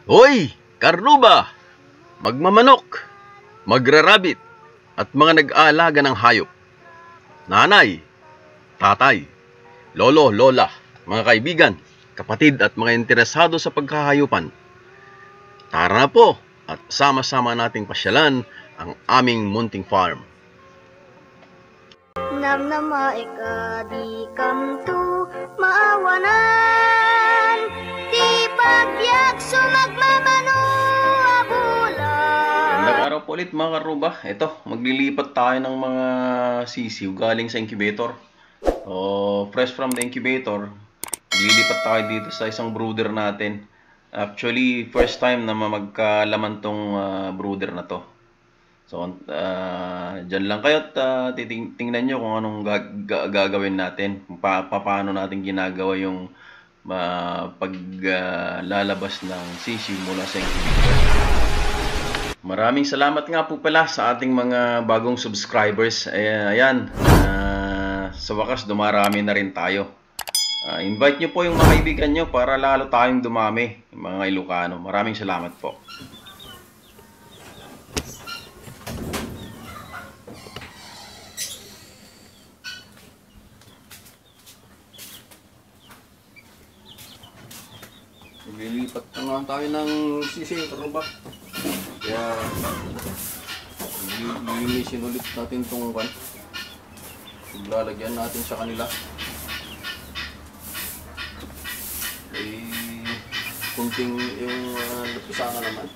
Hoy, karnuba, magmamanok, magrarabit, at mga nag-aalaga ng hayop. Nanay, tatay, lolo, lola, mga kaibigan, kapatid at mga interesado sa pagkahayupan. Tara na po at sama-sama nating pasyalan ang aming munting farm. Namnama ika di kamtu maawanan Di pagyak sumagmamano abulan. Magandang araw po ulit mga karuba. Ito, maglilipat tayo ng mga sisiw galing sa incubator. Fresh from the incubator, maglilipat tayo dito sa isang brooder natin. Actually, first time na magkalaman tong brooder na to. So, dyan lang kayo at tingnan nyo kung anong gagawin natin. Paano natin ginagawa yung paglalabas ng sisiw mula sa incubator. Maraming salamat nga po pala sa ating mga bagong subscribers. Ayan, sa wakas dumarami na rin tayo. Invite nyo po yung mga kaibigan nyo para lalo tayong dumami, mga Ilocano. Maraming salamat po. Lilipat na nga tayo ng sisiw, karuba. Kaya lilinisin ulit natin itong kan. Lalagyan natin sa kanila. Kunting yung napisangan naman.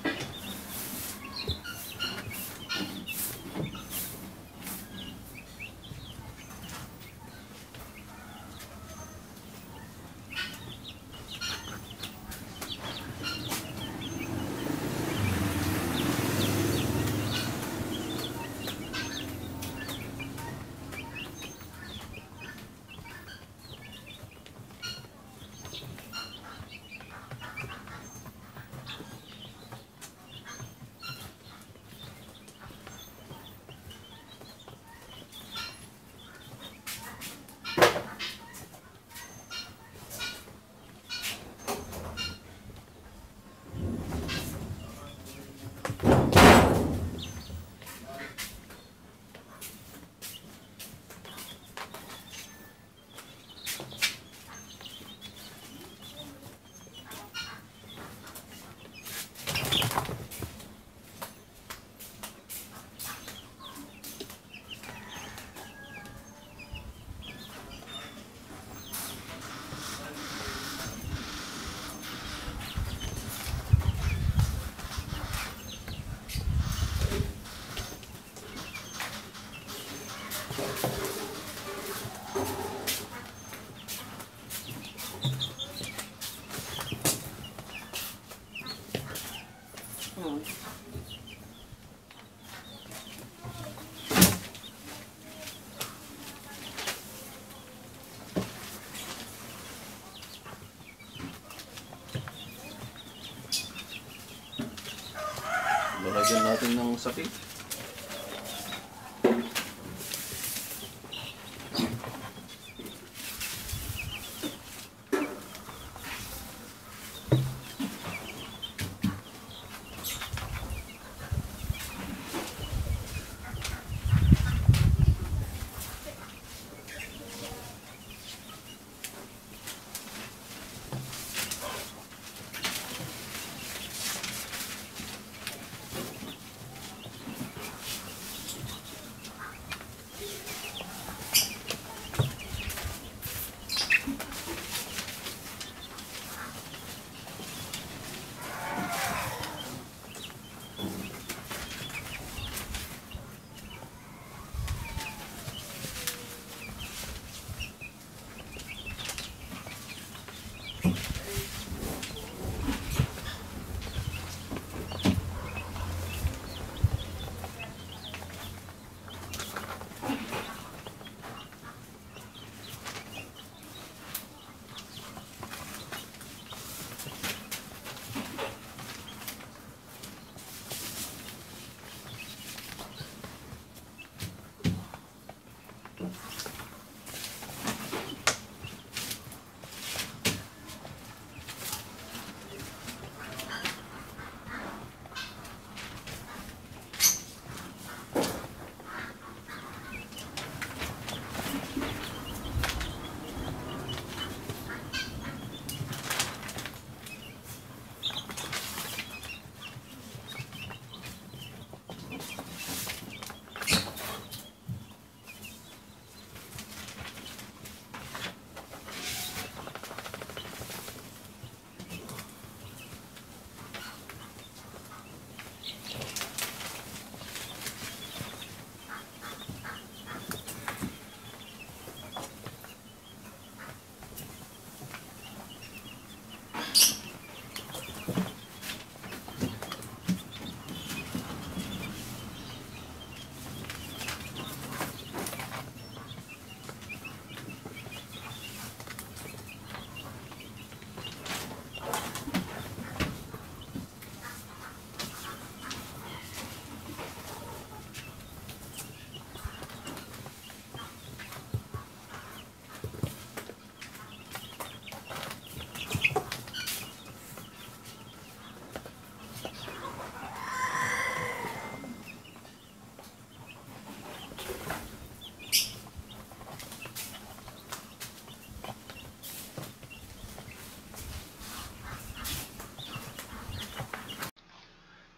Lalagyan natin ng sapit.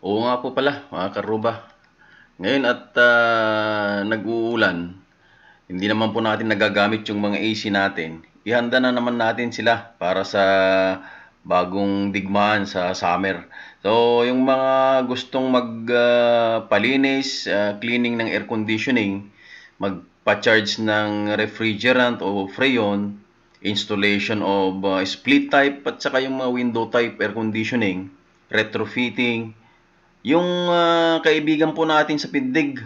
Oo nga po pala, mga karuba. Ngayon at nag-uulan, hindi naman po natin nagagamit yung mga AC natin. Ihanda na naman natin sila para sa bagong digmaan sa summer. So, yung mga gustong magpalinis, cleaning ng air conditioning, magpa-charge ng refrigerant o freon, installation of split type at saka yung mga window type air conditioning, retrofitting, yung kaibigan po natin sa Pindig,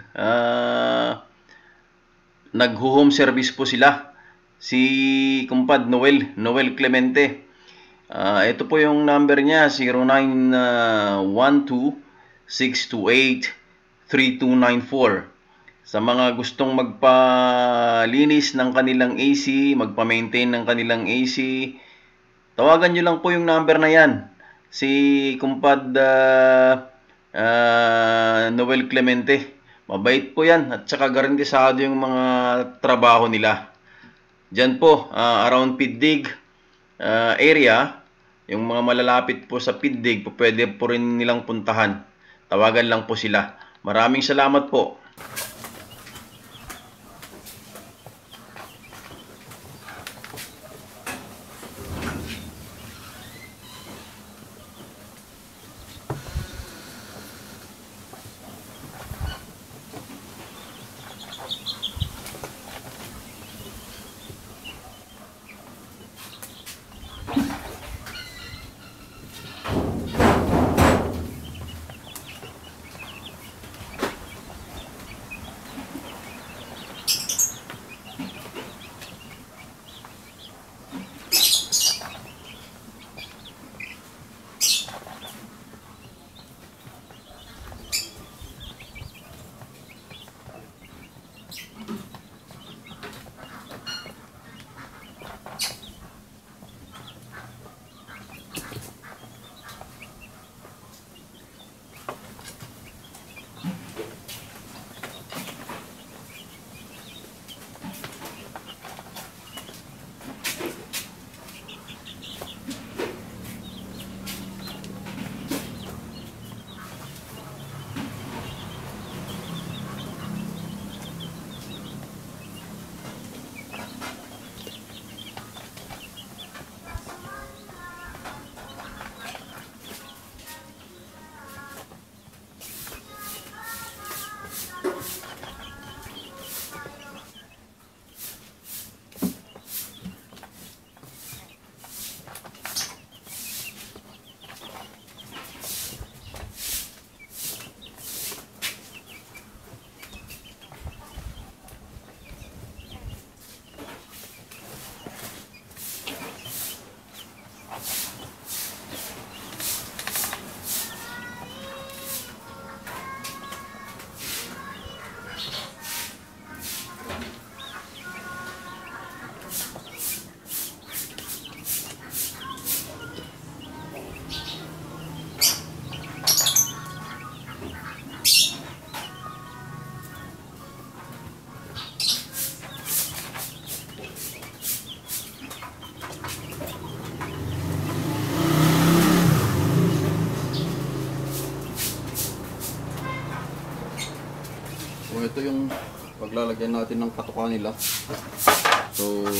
nag-home service po sila. Si Kumpad Noel Clemente. Ito po yung number niya, 0912-628-3294. Sa mga gustong magpalinis ng kanilang AC, magpa-maintain ng kanilang AC, tawagan nyo lang po yung number na yan. Si Kumpad Noel Clemente. Mabait po yan at saka garantisado yung mga trabaho nila. Diyan po, around Pindig area, yung mga malalapit po sa Pindig, pwede po rin nilang puntahan. Tawagan lang po sila. Maraming salamat po. So ito yung paglalagyan natin ng patuka nila. So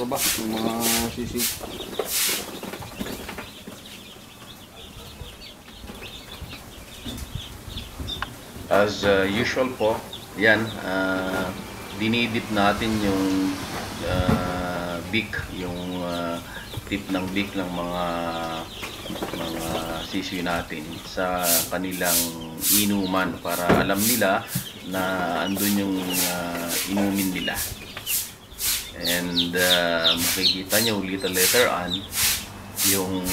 ba yung mga sisig. As usual po, yan, dinidip natin yung beak, yung tip ng beak ng mga sisiw natin sa kanilang inuman para alam nila na andun yung inumin nila. And makikita nyo little later on yung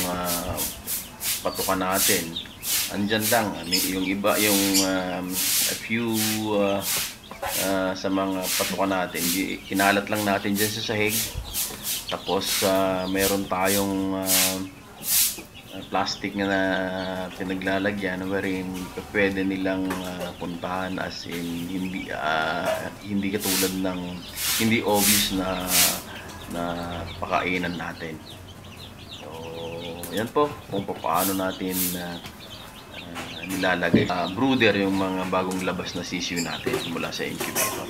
patukan natin andyan lang, yung iba yung a few sa mga patukan natin kinalat lang natin dyan sa sahig. Tapos meron tayong plastic na pinaglalagyan wherein pwede nilang puntahan, as in hindi katulad ng hindi obvious na pakainan natin. So yan po kung paano natin nilalagay brooder yung mga bagong labas na sisiw natin mula sa incubator.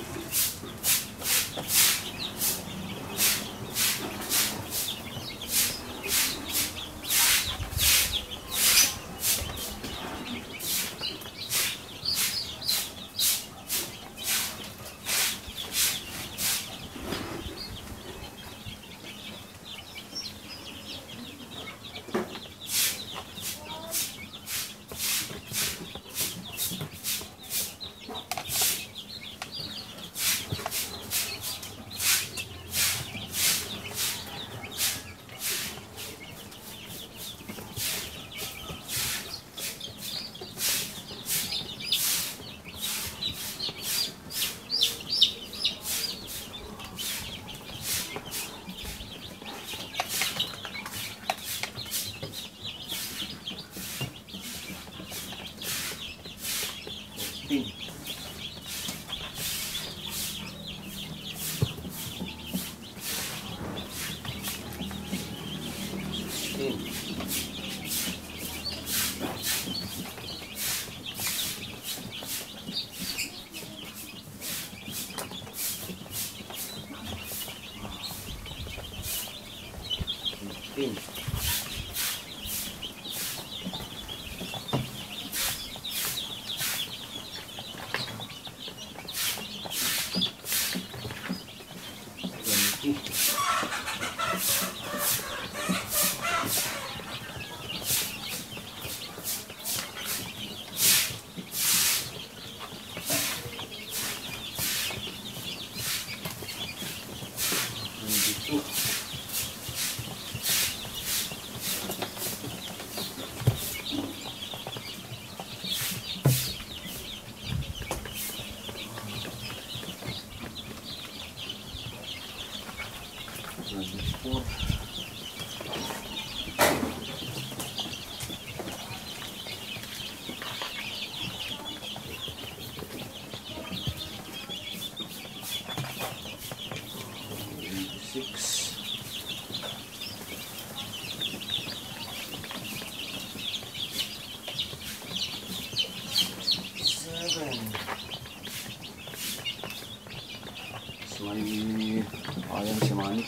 Ayan si Manny.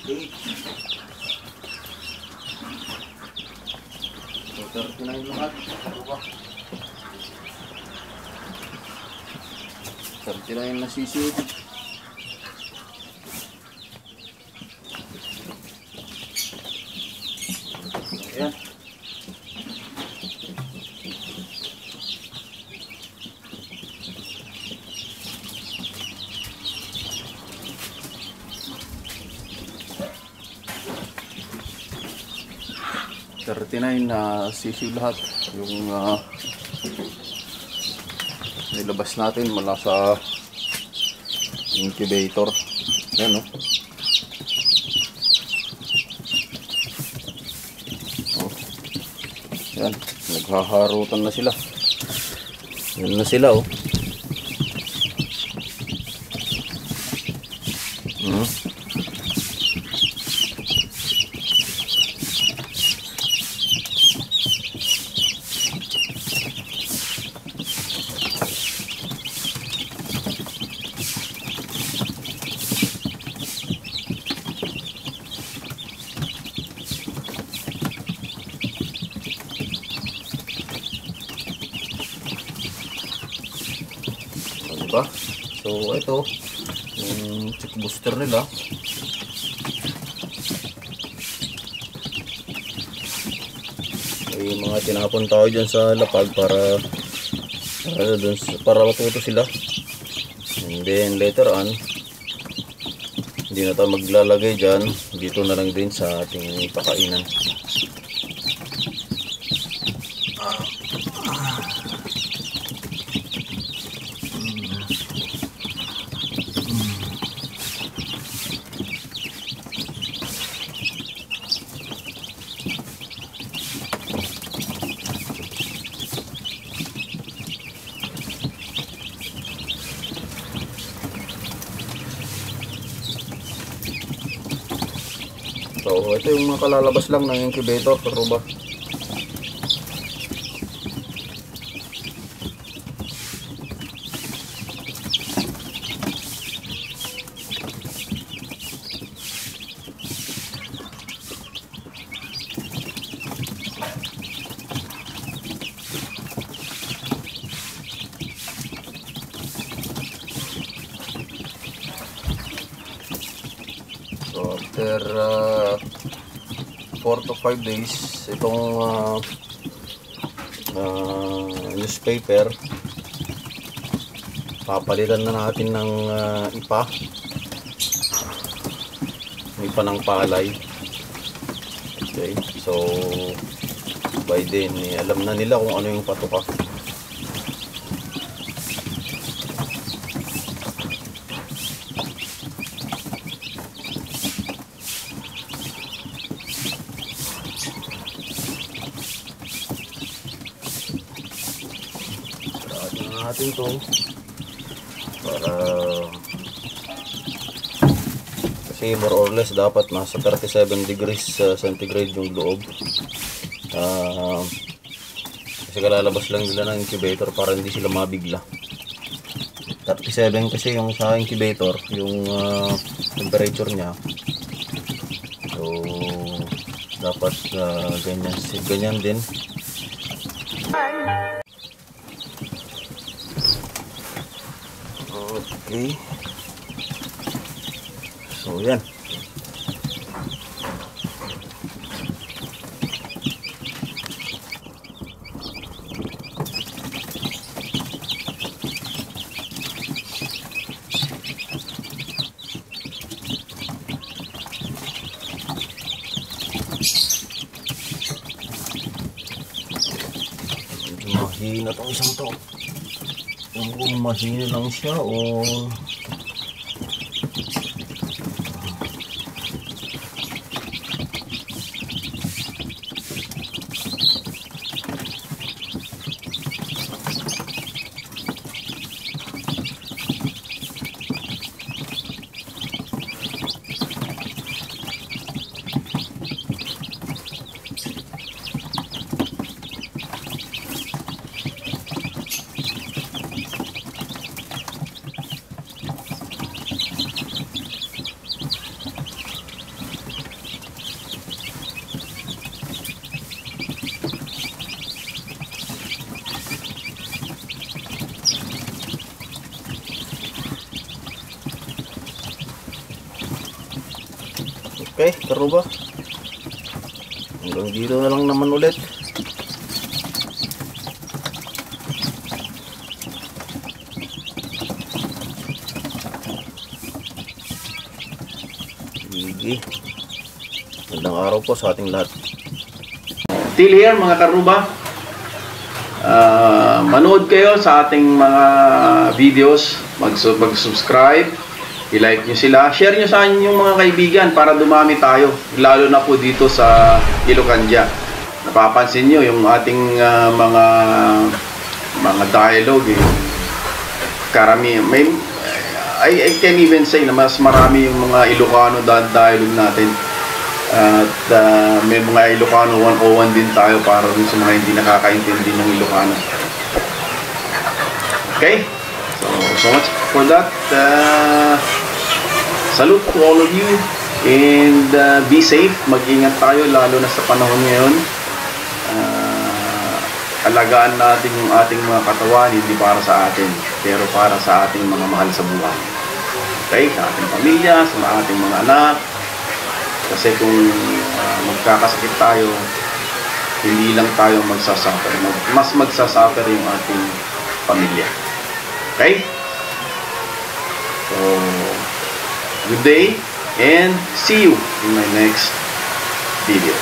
Okay. So, 39 lahat. Ano ba? 39 na sisiw. Ayan. Na sisiw lahat yung nilabas natin mula sa incubator. Yan, no? Oh. Yan, naghaharutan na sila. Yan na sila, oh. Diba? So ito yung chick booster nila. May mga tinapon tao dyan sa lapag para matuto sila, and then later on hindi na tayo maglalagay dyan, dito na lang din sa ating pakainan. So ito yung mga kalalabas lang ng incubator, karuba. So after 4 to 5 days, itong newspaper papalitan na natin ng ipa ng palay. Okay, so by then alam na nila kung ano yung patuka. Natin to para kasi more or less dapat nasa 37 degrees centigrade yung loob, kasi kalalabas lang nila ng incubator para hindi sila mabigla. 37 kasi yung sa incubator yung temperature nya, so dapat ganyan din. Okay. So yan. Mahina tong isang to. Kung mahina lang siya o Okay, karuba. Hanggang dito na lang naman ulit. Sige. Magandang araw po sa ating lahat. Till here mga karuba. Manood kayo sa ating mga videos. Mag-subscribe. I-like nyo sila. Share nyo sa inyong mga kaibigan para dumami tayo. Lalo na po dito sa Ilocania. Napapansin nyo yung ating mga dialogue. Karami. I can even say na mas marami yung mga Ilocano dialogue natin. At may mga Ilocano 101 din tayo para dun sa mga hindi nakakaintindi ng Ilocano. Okay? So much for that. Salute to all of you and be safe. Mag-ingat tayo lalo na sa panahon ngayon. Alagaan natin yung ating mga katawan, hindi para sa atin, pero para sa ating mga mahal sa buhay. Okay? Sa ating pamilya, sa ating mga anak. Kasi kung magkakasakit tayo, hindi lang tayo magsasuffer. Mas magsasuffer yung ating pamilya. Okay? So, good day and see you in my next video.